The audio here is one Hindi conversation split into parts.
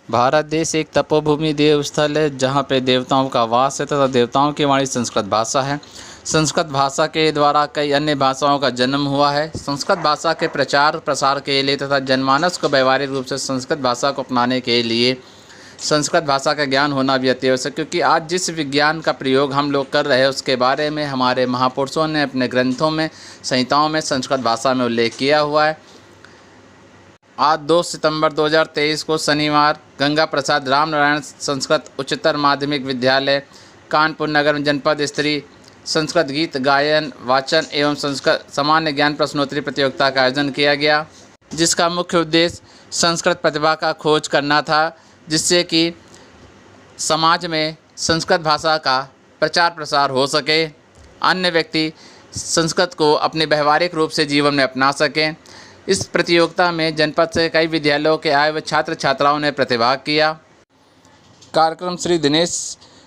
भारत देश एक तपोभूमि देव स्थल है जहाँ पे देवताओं का वास है तथा देवताओं की वाणी संस्कृत भाषा है। संस्कृत भाषा के द्वारा कई अन्य भाषाओं का जन्म हुआ है। संस्कृत भाषा के प्रचार प्रसार के लिए तथा जनमानस को व्यवहारिक रूप से संस्कृत भाषा को अपनाने के लिए संस्कृत भाषा का ज्ञान होना भी अति आवश्यक, क्योंकि आज जिस विज्ञान का प्रयोग हम लोग कर रहे हैं उसके बारे में हमारे महापुरुषों ने अपने ग्रंथों में संहिताओं में संस्कृत भाषा में उल्लेख किया हुआ है। आज 2 सितंबर 2023 को शनिवार गंगा प्रसाद रामनारायण संस्कृत उच्चतर माध्यमिक विद्यालय कानपुर नगर में जनपद स्तरीय संस्कृत गीत गायन वाचन एवं संस्कृत सामान्य ज्ञान प्रश्नोत्तरी प्रतियोगिता का आयोजन किया गया, जिसका मुख्य उद्देश्य संस्कृत प्रतिभा का खोज करना था, जिससे कि समाज में संस्कृत भाषा का प्रचार प्रसार हो सके, अन्य व्यक्ति संस्कृत को अपने व्यवहारिक रूप से जीवन में अपना सकें। इस प्रतियोगिता में जनपद से कई विद्यालयों के आए हुए छात्र छात्राओं ने प्रतिभाग किया। कार्यक्रम श्री दिनेश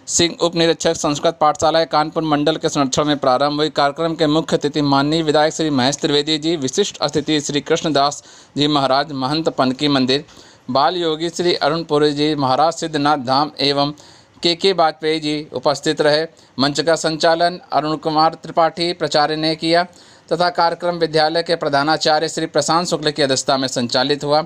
सिंह उप निरीक्षक संस्कृत पाठशाला कानपुर मंडल के संरक्षण में प्रारंभ हुई। कार्यक्रम के मुख्य अतिथि माननीय विधायक श्री महेश त्रिवेदी जी, विशिष्ट अतिथि श्री कृष्णदास जी महाराज महंत पनकी मंदिर, बाल योगी श्री अरुणपुरी जी महाराज सिद्धनाथ धाम एवं के वाजपेयी जी उपस्थित रहे। मंच का संचालन अरुण कुमार त्रिपाठी प्राचार्य ने किया तथा कार्यक्रम विद्यालय के प्रधानाचार्य श्री प्रशांत शुक्ल की अध्यक्षता में संचालित हुआ।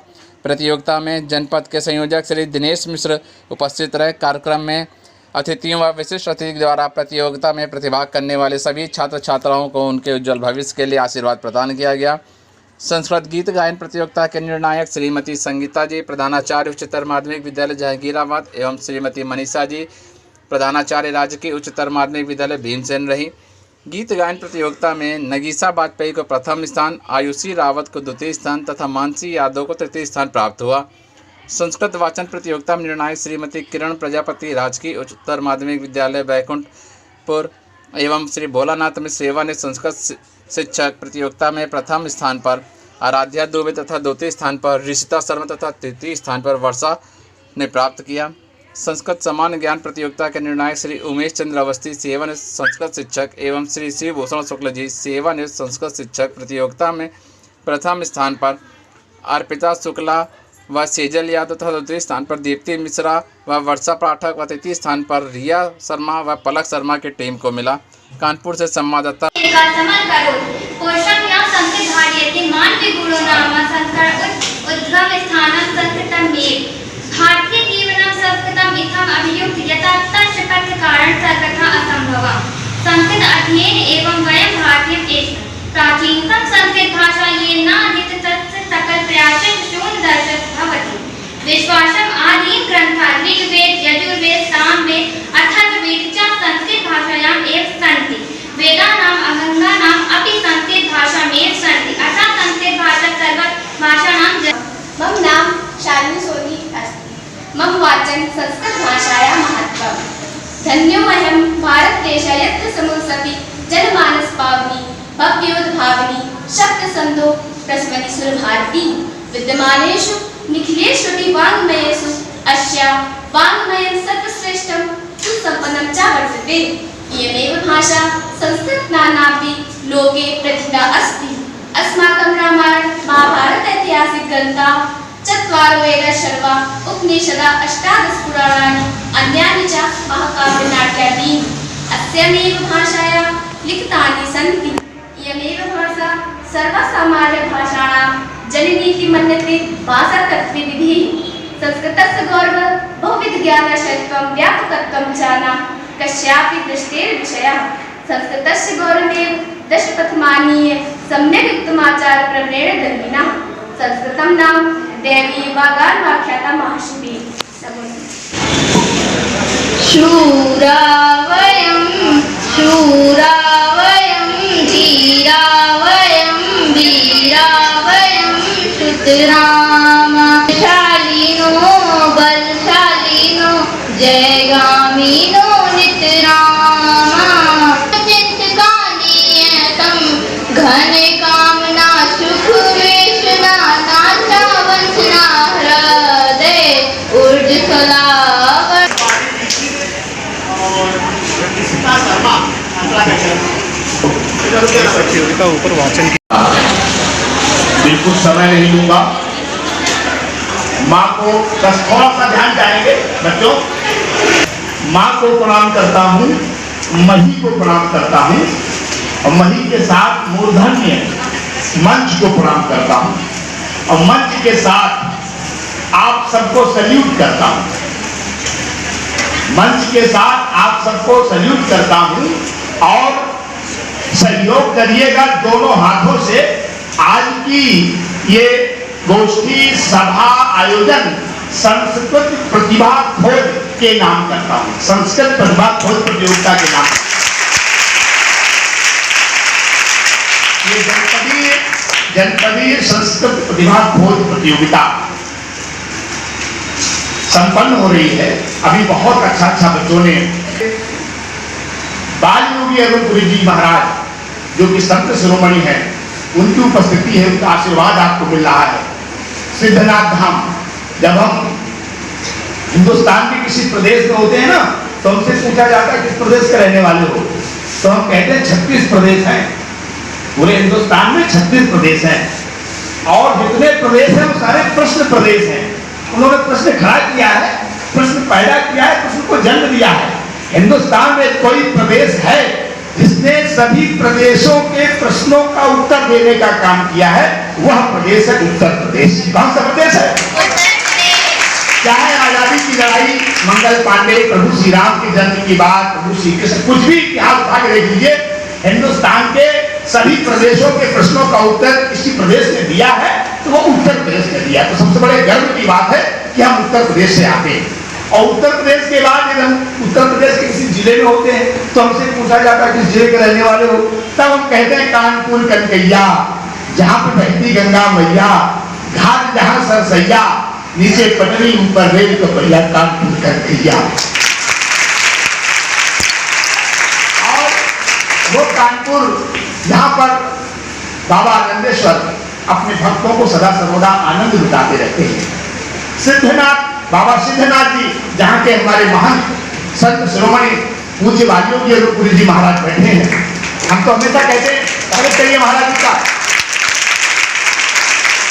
प्रतियोगिता में जनपद के संयोजक श्री दिनेश मिश्र उपस्थित रहे। कार्यक्रम में अतिथियों व विशिष्ट अतिथि द्वारा प्रतियोगिता में प्रतिभाग करने वाले सभी छात्र छात्राओं को उनके उज्ज्वल भविष्य के लिए आशीर्वाद प्रदान किया गया। संस्कृत गीत गायन प्रतियोगिता के निर्णायक श्रीमती संगीता जी, प्रधानाचार्य उच्चतर माध्यमिक विद्यालय जहांगीराबाद एवं श्रीमती मनीषा जी, प्रधानाचार्य राजकीय उच्चतर माध्यमिक विद्यालय भीमसेन रही। गीत गायन प्रतियोगिता में नगीसा वाजपेयी को प्रथम स्थान, आयुषी रावत को द्वितीय स्थान तथा मानसी यादव को तृतीय स्थान प्राप्त हुआ। संस्कृत वाचन प्रतियोगिता में निर्णायक श्रीमती किरण प्रजापति राजकीय उच्चतर माध्यमिक विद्यालय बैकुंठपुर एवं श्री भोलानाथ में सेवा ने संस्कृत शिक्षक प्रतियोगिता में प्रथम स्थान पर आराध्या दुबे तथा द्वितीय स्थान पर ऋषिता शर्मा तथा तृतीय स्थान पर वर्षा ने प्राप्त किया। संस्कृत सामान्य ज्ञान प्रतियोगिता के निर्णायक श्री उमेश चंद्र अवस्थी सेवानिवृत्त संस्कृत शिक्षक एवं श्री शिवभूषण शुक्ल जी सेवानिवृत्त संस्कृत शिक्षक प्रतियोगिता में प्रथम स्थान पर अर्पिता शुक्ला व सेजल यादव तथा द्वितीय स्थान पर दीप्ति मिश्रा व वर्षा पाठक व तृतीय स्थान पर रिया शर्मा व पलक शर्मा की टीम को मिला। कानपुर से संवाददाता भारतीय जीवनं संस्कृतम् इत्थम् अभियुक्त यथा तस्य कथ्यकारण सर्वथा असंभवः। संस्कृत अध्ययन एवं वयं भारतीय एष प्राचीनतम संस्कृत भाषा ये नाधीत तस्य सकल प्रयासः शून्यदर्शः भवति। विश्वासम् आदीन् ग्रन्थाः ऋग्वेद यजुर्वेद सामवेद अथर्ववेद च संस्कृत भाषायाम् एव सन्ति। वेदानाम् अभङ्गानाम् अपि संस्कृत भाषामेव सन्ति। अतः संस्कृत भाषा सर्वभाषाणां मम नाम शालिनी सोनी अस्ति। मम वाचन संस्कृत भाषायाः महत्त्वम्। धन्योऽयं भारतदेशः यत्र समूसपि जनमानस पावनी भव्योद्भावनी शब्दसन्धो प्रस्वनि सुरभारती विद्यमानेषु निखिलेष्वपि वाङ्मयेषु अस्याः वाङ्मयं सर्वश्रेष्ठं सुसम्पन्नं च वर्तते। इयमेव भाषा संस्कृतज्ञानापि लोके प्रथिता अस्ति। अस्माकं रामायण महाभारत ऐतिहासिक ग्रन्थाः चत्वारो वेदाः सर्वा उपनिषदः अष्टादश पुराणानि अन्यानि च महाकाव्यनाट्यादीनि अस्यामेव भाषायां लिखितानि सन्ति। इयमेव भाषा सर्वसामान्यभाषाणां जननीति मन्यते भाषातत्त्वविधिः। संस्कृतस्य गौरवः बहुविधज्ञानशक्तित्वं व्यापकत्वं च न कस्यापि दृष्टेः विषयः। संस्कृतस्य गौरवेण दशप्रथमानि सम्यक् उत्तमाचारप्रवणेन धर्मिणः। संस्कृतं नाम देवी वागान्वाख्याता महर्षिभिः। शूरा वयं धीरा वयं वीरा वयं श्रुतरामा शालिनो बलशालिनो जयगामिनो नितरामा चित्तकालीयतं घन कामना सुख वेशना नाचा वंशना हृदय ऊर्ध्वला प्रतियोगिता ऊपर वाचन की बिल्कुल समय नहीं लूंगा। माँ को बस थोड़ा सा ध्यान बच्चों, माँ को प्रणाम करता हूँ, मही को प्रणाम करता हूँ और मही के साथ मूर्धन्य मंच को प्रणाम करता हूँ और मंच के साथ आप सबको सल्यूट करता हूँ। मंच के साथ आप सबको सल्यूट करता हूँ और सहयोग करिएगा दोनों हाथों से। आज की ये गोष्ठी सभा आयोजन संस्कृत प्रतिभा खोज के नाम करता हूँ, संस्कृत प्रतिभा खोज प्रतियोगिता के नाम। ये जनपदीय संस्कृत प्रतिभा खोज प्रतियोगिता संपन्न हो रही है। अभी बहुत अच्छा बच्चों ने बाल योगी अरुणपुरी जी महाराज जो कि संत शिरोमणि है, उनकी उपस्थिति है, उनका आशीर्वाद आपको मिल रहा है। सिद्धनाथ धाम, जब हम हिंदुस्तान के किसी प्रदेश में होते हैं ना, तो हमसे पूछा जाता है किस प्रदेश के रहने वाले हो, तो हम कहते हैं 36 प्रदेश हैं। पूरे हिंदुस्तान में 36 प्रदेश हैं और जितने प्रदेश हैं वो सारे प्रश्न प्रदेश हैं। उन्होंने प्रश्न खड़ा किया है, प्रश्न पैदा किया है, प्रश्न को जन्म दिया है। हिंदुस्तान में कोई प्रदेश है जिसने सभी प्रदेशों के प्रश्नों का उत्तर देने का काम किया है, वह प्रदेश है उत्तर प्रदेश। कौन सा प्रदेश है? चाहे आजादी की लड़ाई, मंगल पांडे, प्रभु श्री राम के जन्म की बात, प्रभु श्री कृष्ण, कुछ भी इतिहास उठा के देख लीजिए, हिंदुस्तान के सभी प्रदेशों के प्रश्नों का उत्तर किसी प्रदेश ने दिया है तो वो उत्तर प्रदेश ने दिया। तो सबसे बड़े गर्व की बात है कि हम उत्तर प्रदेश से आते हैं। और उत्तर प्रदेश के बाद जब हम उत्तर प्रदेश के किसी जिले में होते हैं तो हमसे पूछा जाता है किस जिले के रहने वाले हो, तब हम कहते हैं कानपुर कनकैया, जहाँ पे बहती गंगा मैया, घाट जहाँ सरसैया, नीचे पटरी ऊपर रेल का पहिया, कानपुर कनकैया। और वो कानपुर जहाँ पर बाबा आनंदेश्वर अपने भक्तों को सदा सर्वदा आनंद लुटाते रहते हैं। सिद्धनाथ, बाबा सिद्धनाथ जी, जहाँ के हमारे महान संत शिरोमणि पूज्य बाल योगी अरुणपुरी जी महाराज बैठे हैं। हम तो हमेशा कहते हैं स्वागत करिए महाराज जी का।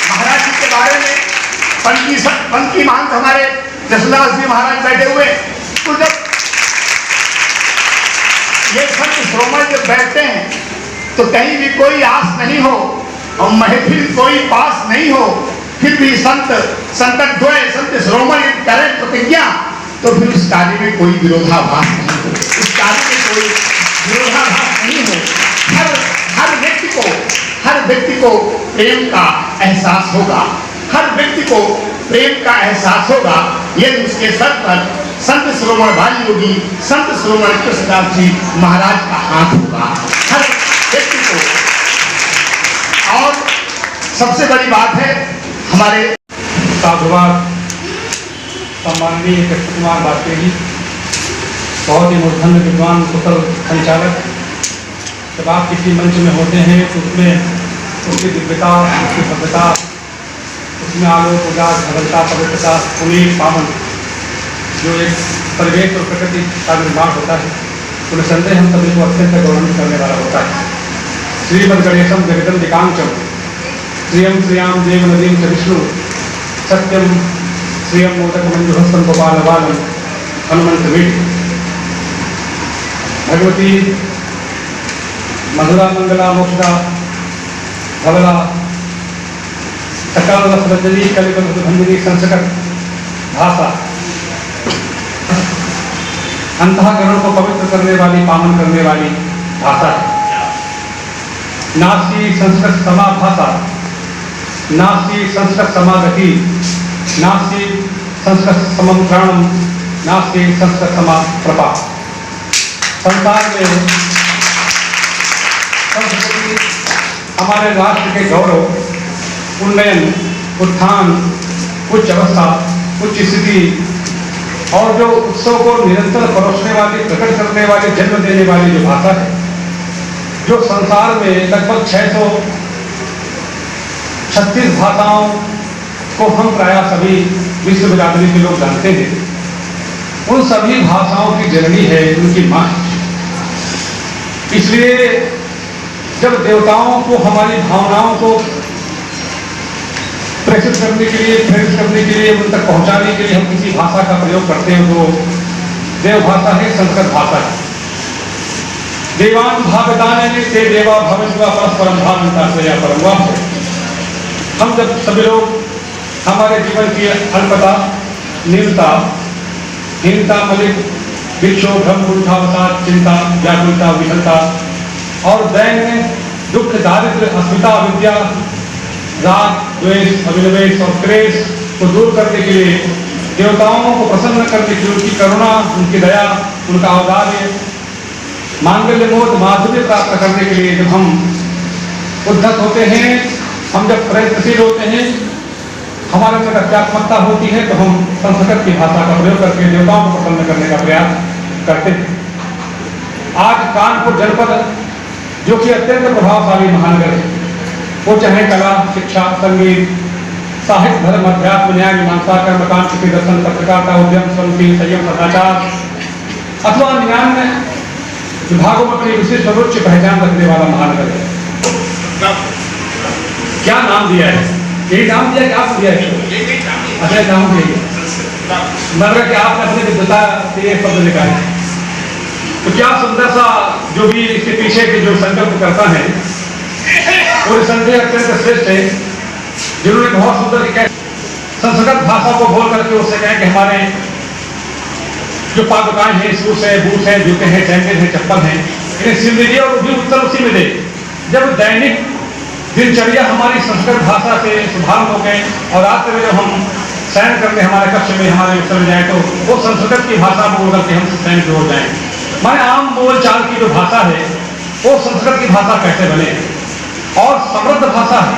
महाराज जी के बारे में पंथी महंत हमारे जसदास जी महाराज बैठे हुए, तो जब ये संत शिरोमणि जब बैठते हैं तो कहीं भी कोई आस नहीं हो और महफिल कोई पास नहीं हो, फिर भी संत शिरोमणि करें प्रतिज्ञा, तो फिर उस कार्य में कोई विरोधाभास नहीं हो, उस कार्य में कोई विरोधाभास नहीं हो। हर व्यक्ति को प्रेम का एहसास होगा, हर व्यक्ति को प्रेम का एहसास होगा यदि उसके सर पर संत शिरोमणि बाल योगी संत शिरोमणि कृष्णदास जी महाराज का हाथ होगा, हर व्यक्ति को। और सबसे बड़ी बात है हमारे साधुवाद सम्माननीय कृष्ण कुमार वाजपेयी जी, बहुत ही मूर्धन्य विद्वान कुशल संचालक। जब आप किसी मंच में होते हैं तो उसमें उसकी दिव्यता, उसकी भव्यता, उसमें आलोक, उजास, धवलता, पवित्रता, पुनीत, पावन जो एक परिवेश और प्रकृति का निर्माण होता है, तो निसंदेह हम सभी को अत्यंत गौरवान्वित करने वाला होता है। श्रीमद गणेशम जगदम दिकांचम श्रियम श्रियाम देव नदीम च विष्णु सत्यम श्रियम मोदक मंजुहस्तम गोपाल बालम हनुमंत वीट। भगवती मधुरा मंगला मोक्षदा धवला सकल रसरंजनी कलिकलभंजनी संस्कृत भाषा अंतःकरण को पवित्र करने वाली, पावन करने वाली भाषा है। नास्ति संस्कृत समा भाषा, नास्ति संस्कृत समागति, नास्ति संस्कृत समम प्राणम, नास्ति संस्कृत समा प्रभा। संसार में संस्कृति हमारे राष्ट्र के गौरव, उन्नयन, उत्थान, उच्च अवस्था, उच्च स्थिति और जो उत्सव को निरंतर परोसने वाली, प्रकट करने वाली, जन्म देने वाली जो भाषा है, जो संसार में लगभग 636 भाषाओं को हम प्राय सभी विश्व बिरादरी के लोग जानते हैं, उन सभी भाषाओं की जननी है उनकी माँ। इसलिए जब देवताओं को, हमारी भावनाओं को प्रेषित करने के लिए, प्रेरित करने के लिए, उन तक पहुंचाने के लिए हम किसी भाषा का प्रयोग करते हैं तो देव भाषा है, संस्कृत भाषा है। देवान भावदान से देवा भविष्य परस्परम भावता से या परम। हम जब सभी लोग हमारे जीवन की अल्पता, न्यूनता, हीनता, मलिक, विक्षोभ, भ्रम, कुंठावसाद, चिंता, व्याकुलता, विफलता और दैन्य, दुख, दारिद्र्य, अस्मिता, अविद्या, राग, द्वेष, अभिनिवेश और क्लेश को दूर करने के लिए, देवताओं को प्रसन्न करने के लिए, उनकी करुणा, उनकी दया, उनका औदार्य, मांगल्य मोद, माधुर्य प्राप्त करने के लिए जब हम उद्धत होते हैं, हम जब प्रयत्नशील होते हैं, हमारे अंदर अध्यात्मकता होती है, तो हम संस्कृत की भाषा का प्रयोग करके देवताओं को प्रसन्न करने का प्रयास करते हैं। आज कानपुर जनपद जो कि अत्यंत प्रभावशाली महानगर है, वो चाहे कला, शिक्षा, संगीत, साहित्य, धर्म, अध्यात्म, न्याय, मीमांसा, कर्मकांड, कृषि, दर्शन, पत्रकारिता, उद्यम, शांति, संयम, सदाचार अथवा 99 विभागों में अपनी विशिष्ट सर्वोच्च पहचान रखने वाला महानगर है। क्या नाम दिया है? यही नाम दिया कि आप दिया है? अच्छा, नाम दिया। मतलब कि आपने अपनी विद्वता से ये शब्द निकाले, तो क्या सुंदर सा जो भी इसके पीछे के जो संकल्प करता है वो संदेह अत्यंत श्रेष्ठ है, जिन्होंने बहुत सुंदर संस्कृत भाषा को बोल करके उससे कहें कि हमारे जो पादुकाएं हैं, शूज है, बूट है, जूते हैं, सैंडल है, चप्पल है, इन्हें सिल दीजिए और भी उत्तर उसी में दे। जब दैनिक दिनचर्या हमारी संस्कृत भाषा से शुभारंभ हो गए और रात में जब हम शयन करने हमारे कक्ष में, हमारे उत्तर में जाए तो वो संस्कृत की भाषा बोल करके हम शयन की ओर जाए। माने आम बोल चाल की जो भाषा है वो संस्कृत की भाषा कैसे बने और समृद्ध भाषा है।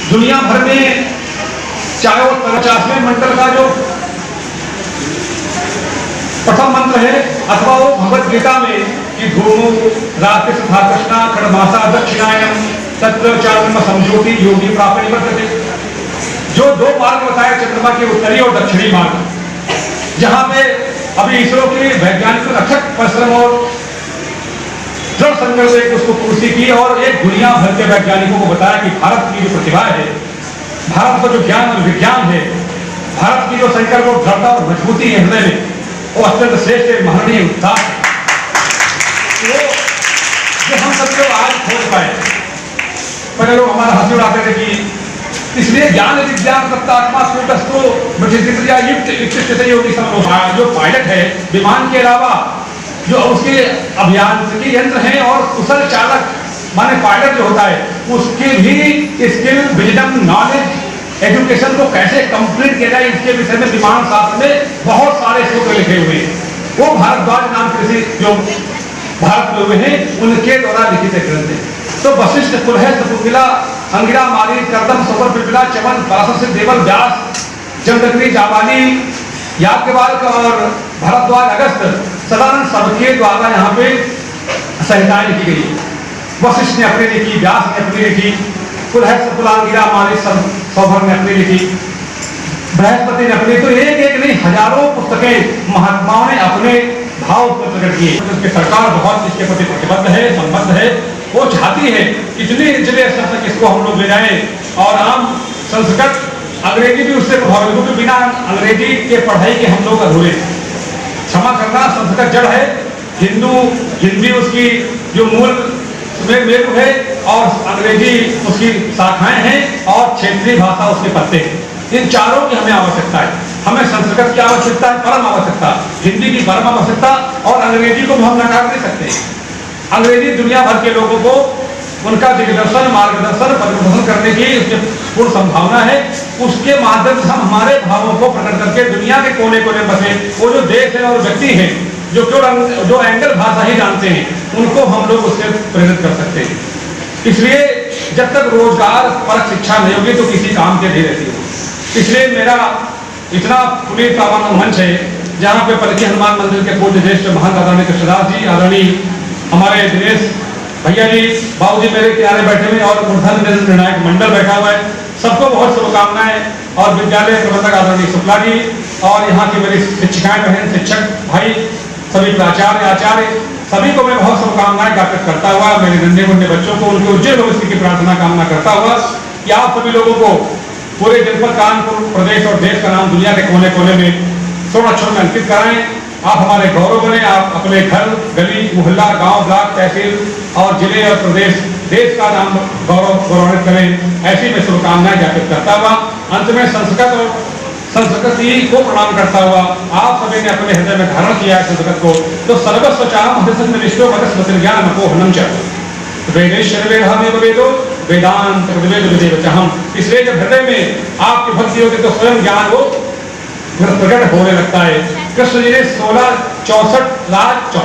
दुनिया भर में चाहे वो 50वें मंडल का जो प्रथम मंत्र है अथवा वो भगवत गीता में कि धूमो रात्रि तथा कृष्णा खड़मासा दक्षिणायन तत्र चांद्रमा समझोती योगी प्राप्त वर्तते, जो दो मार्ग बताए चंद्रमा के उत्तरी और दक्षिणी मार्ग, जहां पे अभी इसरो के वैज्ञानिकों ने अथक परिश्रम और दृढ़ संघर्ष से उसको पूर्ति की और एक दुनिया भर के वैज्ञानिकों को बताया कि भारत की जो प्रतिभा है, भारत का जो ज्ञान और विज्ञान है, भारत की जो संकल्प और दृढ़ता और मजबूती है हृदय में, वो अत्यंत श्रेष्ठ महनीय उत्साह है। वो जो हम सब लोग आज खोज पाए, पहले लोग हमारा हंसी उड़ाते थे कि इसलिए ज्ञान विज्ञान सत्ता आत्मा स्फुटस्तु मृतिक्रिया युक्त योगी सब लोग, जो पायलट है विमान के अलावा जो उसके अभियांत्रिकी यंत्र हैं और कुशल चालक माने पायलट जो होता है उसके भी स्किल, विजडम, नॉलेज, एजुकेशन को कैसे कंप्लीट किया जाए इसके विषय में विमान शास्त्र में बहुत सारे सूत्र लिखे हुए हैं। वो भारद्वाज नाम किसी जो भारत में हुए हैं उनके द्वारा लिखित ग्रंथ है। तो वशिष्ठ, पुलह, सपुगिला, अंगिरा, माली, करदम, सुपर, पिपला, चमन, पराशर, देवल, व्यास, जमदग्नि, जाबाली, याज्ञवल्क्य और भारद्वाज, अगस्त, सदानंद सबके द्वारा यहाँ पे संहिताएं लिखी गई। वशिष्ठ ने अपनी लिखी, व्यास ने अपनी लिखी, पुलह, सपुलांगिरा, माली, सौभर ने अपनी लिखी, बृहस्पति ने अपनी, तो एक एक नहीं हजारों पुस्तकें महात्माओं ने अपने भाव पर प्रकट किए। उसकी सरकार बहुत इसके प्रति प्रतिबद्ध है, संबद्ध है। वो चाहती है इतने निचले स्तर तक इसको हम लोग ले जाएं और आम संस्कृत, अंग्रेजी भी उससे प्रभावित, क्योंकि बिना अंग्रेजी के पढ़ाई के हम लोग अधूरे। क्षमा करना, संस्कृत जड़ है, हिंदी उसकी जो मूल मेरु है और अंग्रेजी उसकी शाखाएं हैं और क्षेत्रीय भाषा उसके पत्ते हैं। इन चारों की हमें आवश्यकता है। हमें संस्कृत की आवश्यकता है, परम आवश्यकता, हिंदी की परम आवश्यकता और अंग्रेजी को हम नकार नहीं सकते। अंग्रेजी दुनिया भर के लोगों को उनका दिग्दर्शन, मार्गदर्शन, पथप्रदर्शन करने की पूर्ण संभावना है। उसके माध्यम से हम हमारे भावों को प्रकट करके दुनिया के कोने कोने बसे वो जो देश है और व्यक्ति हैं जो एंगल भाषा ही जानते हैं उनको हम लोग उससे प्रेरित कर सकते हैं। इसलिए जब तक रोजगार पर शिक्षा नहीं होगी तो किसी काम के नहीं रहती हो। इसलिए मेरा इतना पुनीत पावन मंच है जहाँ पे पलकी हनुमान मंदिर के पूज्य ज्येष्ठ महंत आदरणीय कृष्णदास जी, आदरणीय हमारे दिनेश भैया जी, बाबू जी मेरे किनारे बैठे हुए और मूर्धन्य निर्णायक मंडल बैठा हुआ है। सबको बहुत शुभकामनाएं और विद्यालय प्रबंधक आदरणीय शुक्ला जी और यहाँ की मेरी शिक्षिकाएं बहन, शिक्षक भाई, सभी प्राचार्य, आचार्य, सभी को मैं बहुत शुभकामनाएं ज्ञापित करता हुआ, मेरे नन्हे मुन्ने बच्चों को उनके उज्जवल भविष्य की प्रार्थना कामना करता हुआ कि आप सभी लोगों को पूरे जनपद कानपुर प्रदेश और देश का नाम दुनिया के कोने कोने में स्वर्ण अक्षरों में अंकित कराएं। आप हमारे गौरव बने। आप अपने घर, गली, मोहल्ला, गांव, ब्लॉक, तहसील और जिले और प्रदेश, देश का नाम गौरवान्वित करें। ऐसी मैं शुभकामनाएं ज्ञापित करता हुआ अंत में संस्कृत और संस्कृति को प्रणाम करता हुआ आप सभी ने अपने हृदय में धारण किया है संस्कृत को, तो सर्वस्व चाहम हृदय विश्व मत ज्ञान को हनम चाहते वेदेश्वर वेदो वेदांत वेद चाहम। इसलिए जब हृदय में आपकी भक्ति होगी तो स्वयं ज्ञान वो प्रकट होने लगता है। कृष्ण जी ने 64 रात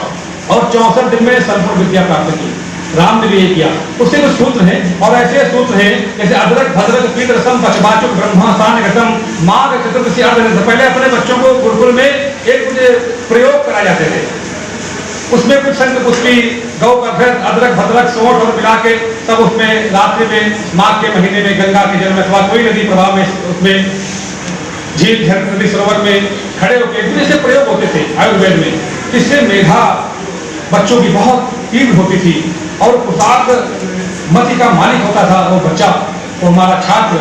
और 64 दिन में संपूर्ण विद्या प्राप्त की। राम ने भी ये किया। उससे कुछ सूत्र हैं और ऐसे सूत्र हैं जैसे अदरक भद्रक पीत रसम पचवाचुक ब्रह्मा सान्यगतम माघ चतुर्दशी अर्धनिष्ठ। पहले अपने बच्चों को गुरुकुल में एक प्रयोग कराए जाते थे। उसमें कुछ शंख पुष्पी गौ का घृत अदरक भद्रक सौंठ और मिला के तब उसमें रात्रि में माघ के महीने में गंगा के जल में अथवा कोई नदी प्रवाह में उसमें झील नदी सरोवर में खड़े होकर ऐसे प्रयोग होते थे आयुर्वेद में। इससे मेधा बच्चों की बहुत तीव्र होती थी और कुशाग्र मति का मालिक होता था वो बच्चा और हमारा छात्र।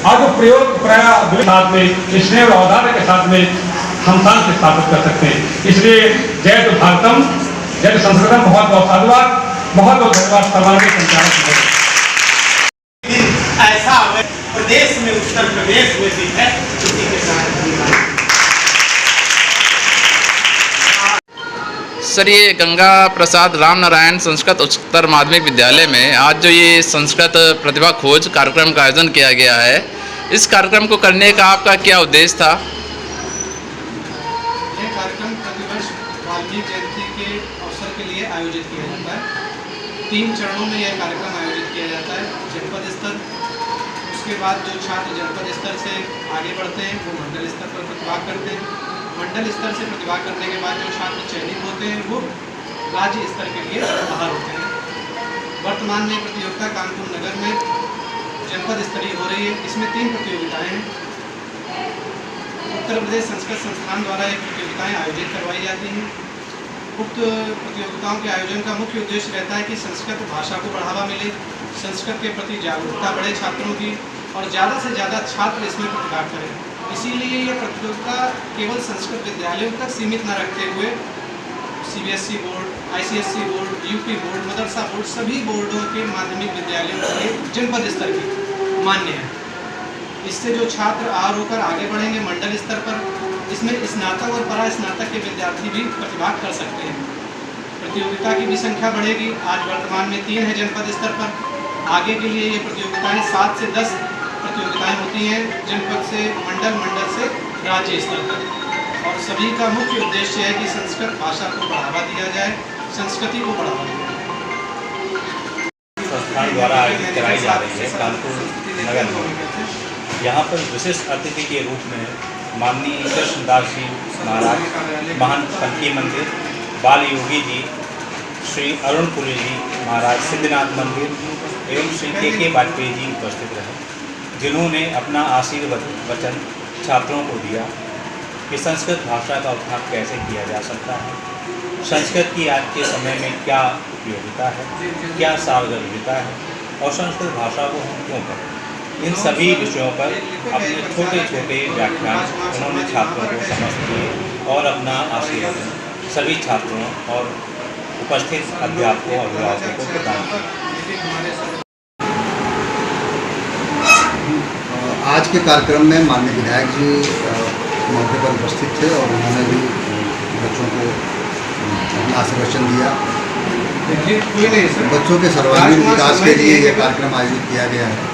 आज वो प्रयोग प्राय साथ में स्नेह और औदार्य के साथ में हम शांति स्थापित कर सकते हैं। इसलिए जय तो भारतम, जय तो संस्कृतम। बहुत बहुत साधुवाद, बहुत बहुत धन्यवाद समाज के संचालक। ऐसा प्रदेश में उत्तर प्रदेश में भी है, उसी के साथ सर ये गंगा प्रसाद राम नारायण संस्कृत उच्चतर माध्यमिक विद्यालय में आज जो ये संस्कृत प्रतिभा खोज कार्यक्रम का आयोजन किया गया है, इस कार्यक्रम को करने का आपका क्या उद्देश्य था? यह कार्यक्रम प्रतिवर्ष वाल्मीकि जयंती के अवसर के लिए आयोजित किया जाता है। 3 चरणों में यह कार्यक्रम आयोजित किया जाता है। जनपद स्तर, उसके बाद जो छात्र जनपद स्तर से आगे बढ़ते हैं वो मंडल स्तर पर प्रतिभा करते हैं। मंडल स्तर से प्रतिभा करने के बाद जो छात्र चयनित होते हैं वो राज्य स्तर के लिए बाहर होते हैं। वर्तमान में प्रतियोगिता कानपुर नगर में जनपद स्तरीय हो रही है। इसमें 3 प्रतियोगिताएं हैं। उत्तर प्रदेश संस्कृत संस्थान द्वारा ये प्रतियोगिताएं आयोजित करवाई जाती हैं। उक्त प्रतियोगिताओं के आयोजन का मुख्य उद्देश्य रहता है कि संस्कृत भाषा को बढ़ावा मिले, संस्कृत के प्रति जागरूकता बढ़े छात्रों की और ज़्यादा से ज़्यादा छात्र इसमें प्रतिभाग करें। इसीलिए ये प्रतियोगिता केवल संस्कृत विद्यालयों तक सीमित न रखते हुए CBSE board, ICSE board, UP board, मदरसा बोर्ड सभी बोर्डों के माध्यमिक विद्यालयों के लिए जनपद स्तर की मान्य है। इससे जो छात्र आर होकर आगे बढ़ेंगे मंडल स्तर पर, इसमें स्नातक और परा स्नातक के विद्यार्थी भी प्रतिभाग कर सकते हैं। प्रतियोगिता की भी संख्या बढ़ेगी। आज वर्तमान में 3 है जनपद स्तर पर। आगे के लिए ये प्रतियोगिताएं 7 से 10 प्रतियोगिताएं होती हैं जनपद से मंडल, मंडल से राज्य स्तर तक। और सभी का मुख्य उद्देश्य है कि संस्कृत भाषा को बढ़ावा दिया जाए, संस्कृति को बढ़ावा दिया जाए। संस्थान द्वारा आयोजित कराई जा रही है कानपुर नगर में। यहाँ पर विशिष्ट अतिथि के रूप में माननीय कृष्णदास जी महाराज, महान पंथी मंदिर, बाल योगी जी, श्री अरुणपुरी जी महाराज सिद्धनाथ मंदिर एवं श्री के वाजपेयी जी उपस्थित रहे, जिन्होंने अपना आशीर्वाद वचन छात्रों को दिया कि संस्कृत भाषा का उत्थान कैसे किया जा सकता है, संस्कृत की आज के समय में क्या उपयोगिता है, क्या सार्वजनिकता है और संस्कृत भाषा को हम क्यों पढ़ें। इन सभी विषयों पर अपने छोटे छोटे व्याख्यान उन्होंने छात्रों को समझ किए और अपना आशीर्वाद सभी छात्रों और उपस्थित अध्यापकों और अभिभावकों को प्रदान किया। आज के कार्यक्रम में माननीय विधायक जी मौके पर उपस्थित थे और उन्होंने भी बच्चों को अपना आशीर्वचन दिया। बच्चों के सर्वांगीण विकास के लिए यह कार्यक्रम आयोजित किया गया है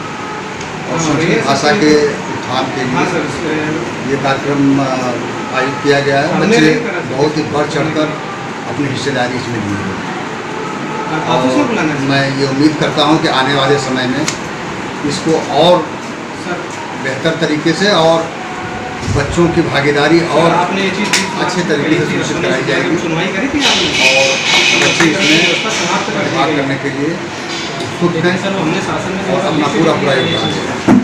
और संस्कृत भाषा के उत्थान के लिए ये कार्यक्रम आयोजित किया गया है। बच्चे बहुत ही बढ़ चढ़कर अपनी हिस्सेदारी इसमें ली है और मैं ये उम्मीद करता हूँ कि आने वाले समय में इसको और बेहतर तरीके से और बच्चों की भागीदारी और अच्छे तरीके से सुनिश्चित कराई जाएगी और बच्चे इसमें प्रतिभाग करने के लिए उत्सुक हैं और अपना पूरा योगदान दें।